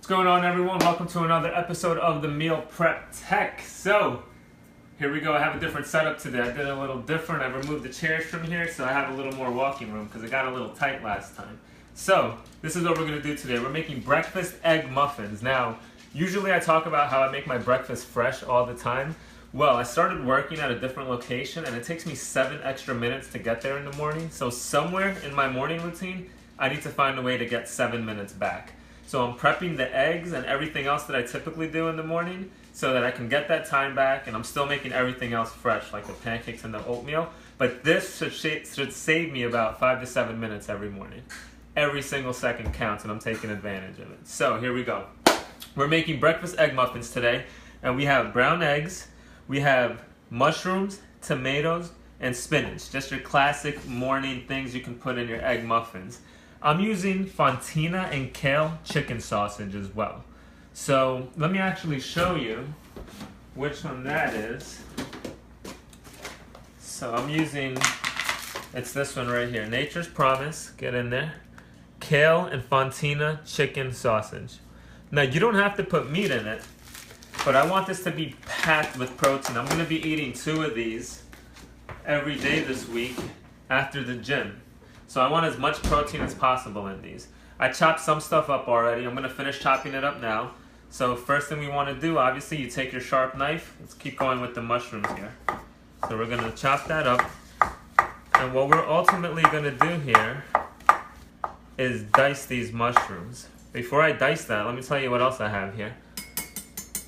going on, everyone? Welcome to another episode of the Meal Prep Tech. So, here we go. I have a different setup today. I did it a little different. I removed the chairs from here so I have a little more walking room because it got a little tight last time. So, this is what we're going to do today. We're making breakfast egg muffins. Now, usually I talk about how I make my breakfast fresh all the time. Well, I started working at a different location and it takes me 7 extra minutes to get there in the morning. So somewhere in my morning routine, I need to find a way to get 7 minutes back. So I'm prepping the eggs and everything else that I typically do in the morning so that I can get that time back, and I'm still making everything else fresh, like the pancakes and the oatmeal. But this should save me about 5 to 7 minutes every morning. Every single second counts and I'm taking advantage of it. So here we go. We're making breakfast egg muffins today, and we have brown eggs, we have mushrooms, tomatoes, and spinach. Just your classic morning things you can put in your egg muffins. I'm using fontina and kale chicken sausage as well. So let me actually show you which one that is. So I'm using, it's this one right here, Nature's Promise, get in there. Kale and fontina chicken sausage. Now you don't have to put meat in it, but I want this to be packed with protein. I'm going to be eating 2 of these every day this week after the gym. So I want as much protein as possible in these. I chopped some stuff up already. I'm going to finish chopping it up now. So first thing we want to do, obviously, you take your sharp knife. Let's keep going with the mushrooms here. So we're going to chop that up. And what we're ultimately going to do here is dice these mushrooms. Before I dice that, let me tell you what else I have here.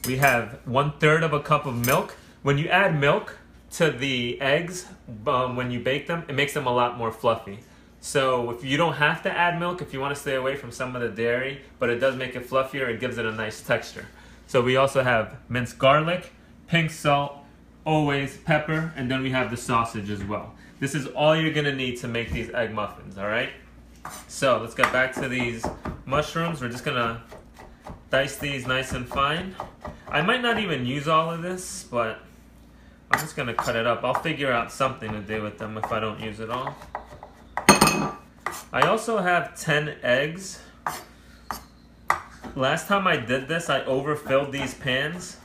We have 1/3 of a cup of milk. When you add milk to the eggs, when you bake them, it makes them a lot more fluffy. So if you don't have to add milk, if you want to stay away from some of the dairy, but it does make it fluffier, it gives it a nice texture. So we also have minced garlic, pink salt, always pepper, and then we have the sausage as well. This is all you're going to need to make these egg muffins, all right? So let's get back to these mushrooms. We're just going to dice these nice and fine. I might not even use all of this, but I'm just going to cut it up. I'll figure out something to do with them if I don't use it all. I also have 10 eggs. Last time I did this, I overfilled these pans,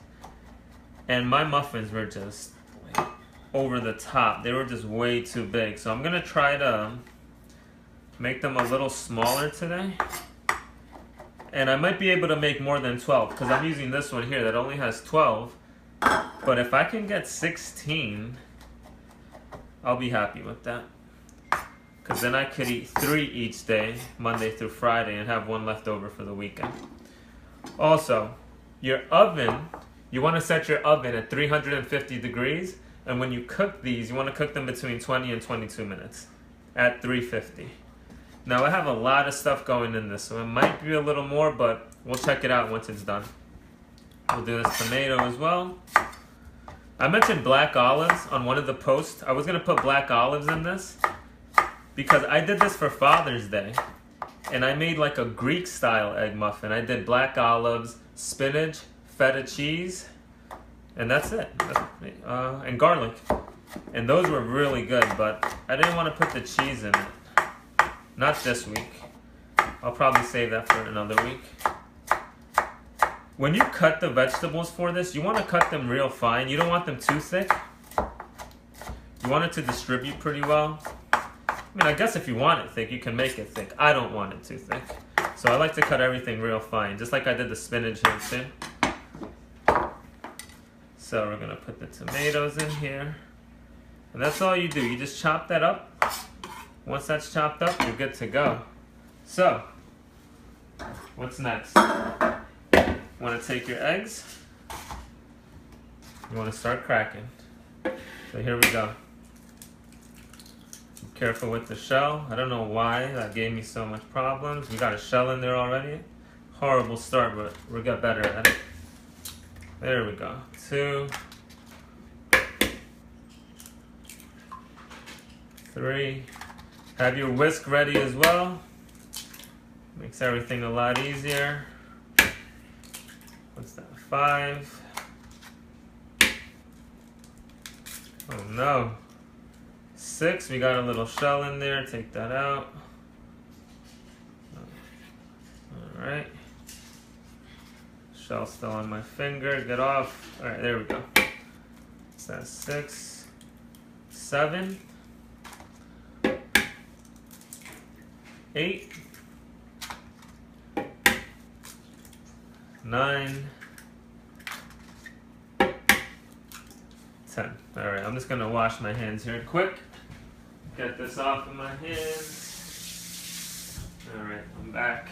and my muffins were just like over the top. They were just way too big. So I'm going to try to make them a little smaller today. And I might be able to make more than 12 because I'm using this one here that only has 12. But if I can get 16, I'll be happy with that. Because then I could eat 3 each day, Monday through Friday, and have 1 left over for the weekend. Also, your oven, you want to set your oven at 350 degrees. And when you cook these, you want to cook them between 20 and 22 minutes at 350. Now, I have a lot of stuff going in this, so it might be a little more, but we'll check it out once it's done. We'll do this tomato as well. I mentioned black olives on one of the posts. I was going to put black olives in this because I did this for Father's Day, and I made like a Greek-style egg muffin. I did black olives, spinach, feta cheese, and that's it. And garlic. And those were really good, but I didn't want to put the cheese in it. Not this week. I'll probably save that for another week. When you cut the vegetables for this, you want to cut them real fine. You don't want them too thick. You want it to distribute pretty well. I mean, I guess if you want it thick, you can make it thick. I don't want it too thick. So I like to cut everything real fine, just like I did the spinach here too. So we're going to put the tomatoes in here. And that's all you do. You just chop that up. Once that's chopped up, you're good to go. So, what's next? You want to take your eggs. You want to start cracking. So here we go. Be careful with the shell. I don't know why that gave me so much problems. We got a shell in there already. Horrible start, but we'll get better at it. There we go. 2, 3. Have your whisk ready as well. Makes everything a lot easier. What's that? 5. Oh no. 6. We got a little shell in there. Take that out. Alright. Shell still on my finger. Get off. All right, there we go. What's that? 6, 7, 8, 9, 10. All right, I'm just gonna wash my hands here quick. Get this off of my hands. All right, I'm back.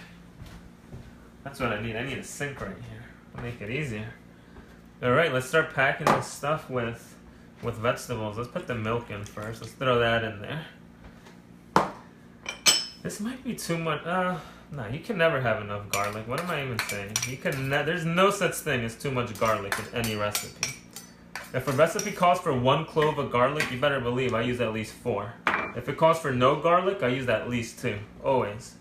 That's what I need. I need a sink right here. I'll make it easier. All right, let's start packing this stuff with vegetables. Let's put the milk in first. Let's throw that in there. This might be too much. No, you can never have enough garlic. What am I even saying? You can. There's no such thing as too much garlic in any recipe. If a recipe calls for 1 clove of garlic, you better believe I use at least 4. If it calls for no garlic, I use at least 2. Always.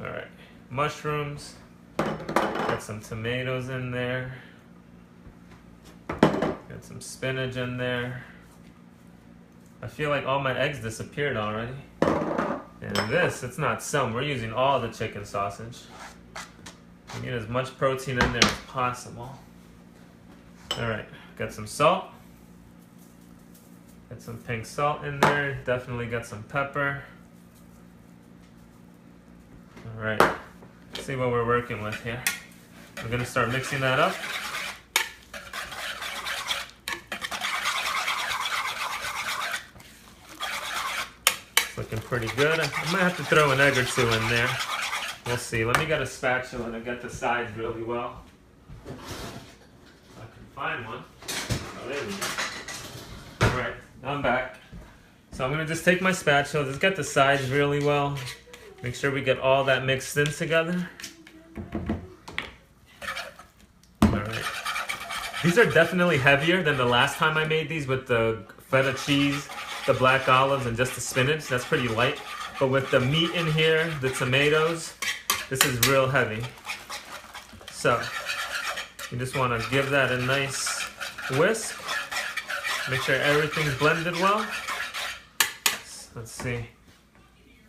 All right. Mushrooms. Got some tomatoes in there. Got some spinach in there. I feel like all my eggs disappeared already. And this, it's not some. We're using all the chicken sausage. We need as much protein in there as possible. All right, got some salt. Got some pink salt in there. Definitely got some pepper. All right, let's see what we're working with here. We're gonna start mixing that up. It's looking pretty good. I might have to throw an egg or 2 in there. We'll see. Let me get a spatula to get the sides really well. Find one. Oh, there we go. Alright, I'm back. So I'm going to just take my spatula, just get the sides really well. Make sure we get all that mixed in together. Alright. These are definitely heavier than the last time I made these with the feta cheese, the black olives, and just the spinach. That's pretty light. But with the meat in here, the tomatoes, this is real heavy. So you just want to give that a nice whisk. Make sure everything's blended well. Let's see. It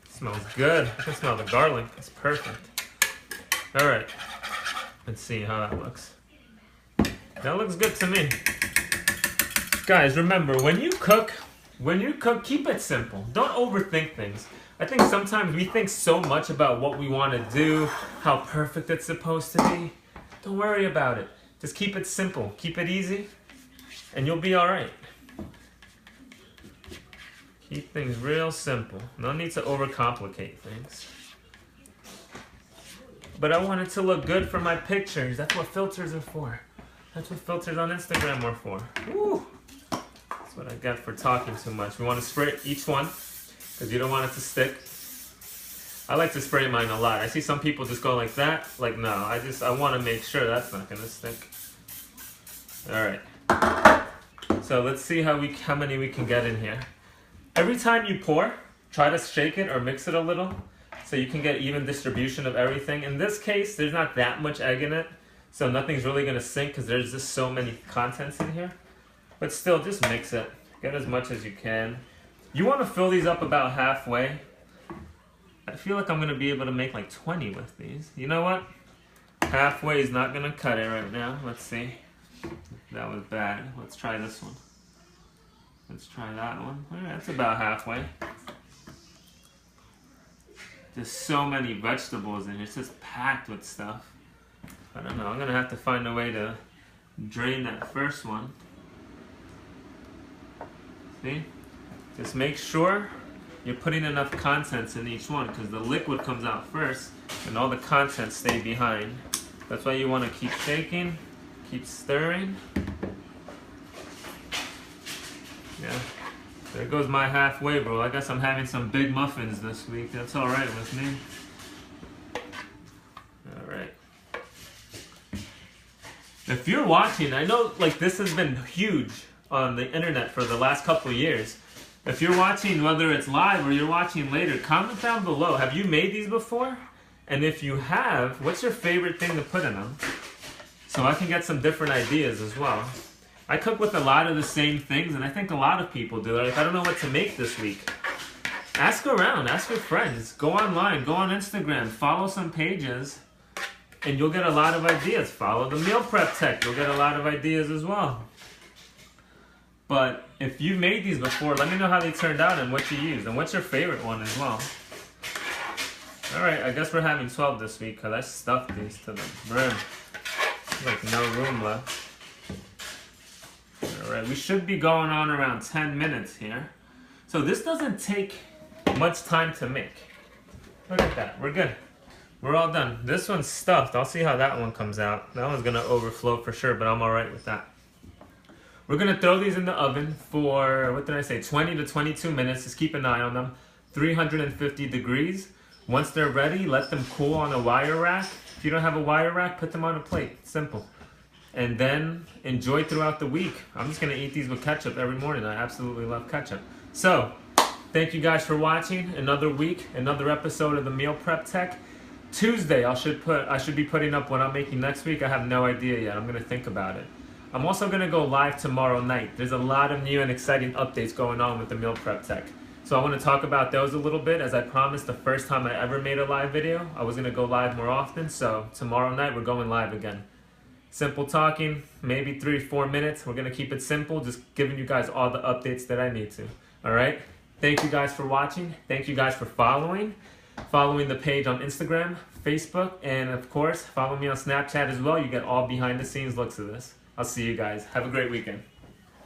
smells good. I can smell the garlic. It's perfect. All right. Let's see how that looks. That looks good to me. Guys, remember, when you cook, keep it simple. Don't overthink things. I think sometimes we think so much about what we want to do, how perfect it's supposed to be. Don't worry about it. Just keep it simple. Keep it easy, and you'll be all right. Keep things real simple. No need to overcomplicate things. But I want it to look good for my pictures. That's what filters are for. That's what filters on Instagram are for. Woo! That's what I get for talking too much. We want to spray each one because you don't want it to stick. I like to spray mine a lot. I see some people just go like that. Like, no, I want to make sure that's not going to stick. All right. So let's see how many we can get in here. Every time you pour, try to shake it or mix it a little so you can get even distribution of everything. In this case, there's not that much egg in it, so nothing's really going to sink because there's just so many contents in here. But still, just mix it. Get as much as you can. You want to fill these up about halfway. I feel like I'm going to be able to make like 20 with these. You know what? Halfway is not going to cut it right now. Let's see. That was bad. Let's try this one. Let's try that one. All right, that's about halfway. There's so many vegetables in here. It's just packed with stuff. I don't know. I'm going to have to find a way to drain that first one. See? Just make sure you're putting enough contents in each one because the liquid comes out first and all the contents stay behind. That's why you want to keep shaking, keep stirring. Yeah, there goes my halfway, bro. I guess I'm having some big muffins this week. That's all right with me. All right. If you're watching, I know like this has been huge on the internet for the last couple of years. If you're watching, whether it's live or you're watching later, comment down below. Have you made these before? And if you have, what's your favorite thing to put in them? So I can get some different ideas as well. I cook with a lot of the same things, and I think a lot of people do. Like, I don't know what to make this week. Ask around, ask your friends. Go online, go on Instagram, follow some pages, and you'll get a lot of ideas. Follow the meal prep tech. You'll get a lot of ideas as well. But if you've made these before, let me know how they turned out and what you used and what's your favorite one as well. Alright, I guess we're having 12 this week because I stuffed these to the brim. Like no room left. Alright, we should be going on around 10 minutes here. So this doesn't take much time to make. Look at that, we're good. We're all done. This one's stuffed. I'll see how that one comes out. That one's going to overflow for sure, but I'm alright with that. We're going to throw these in the oven for, what did I say, 20 to 22 minutes. Just keep an eye on them. 350 degrees. Once they're ready, let them cool on a wire rack. If you don't have a wire rack, put them on a plate. Simple. And then enjoy throughout the week. I'm just going to eat these with ketchup every morning. I absolutely love ketchup. So, thank you guys for watching. Another week, another episode of the Meal Prep Tech. Tuesday, I should be putting up what I'm making next week. I have no idea yet. I'm going to think about it. I'm also going to go live tomorrow night. There's a lot of new and exciting updates going on with the Meal Prep Tech. So I want to talk about those a little bit. As I promised the first time I ever made a live video, I was going to go live more often. So tomorrow night, we're going live again. Simple talking, maybe 3-4 minutes. We're going to keep it simple, just giving you guys all the updates that I need to. All right? Thank you guys for watching. Thank you guys for following the page on Instagram, Facebook, and of course, follow me on Snapchat as well. You get all behind the scenes looks of this. I'll see you guys. Have a great weekend.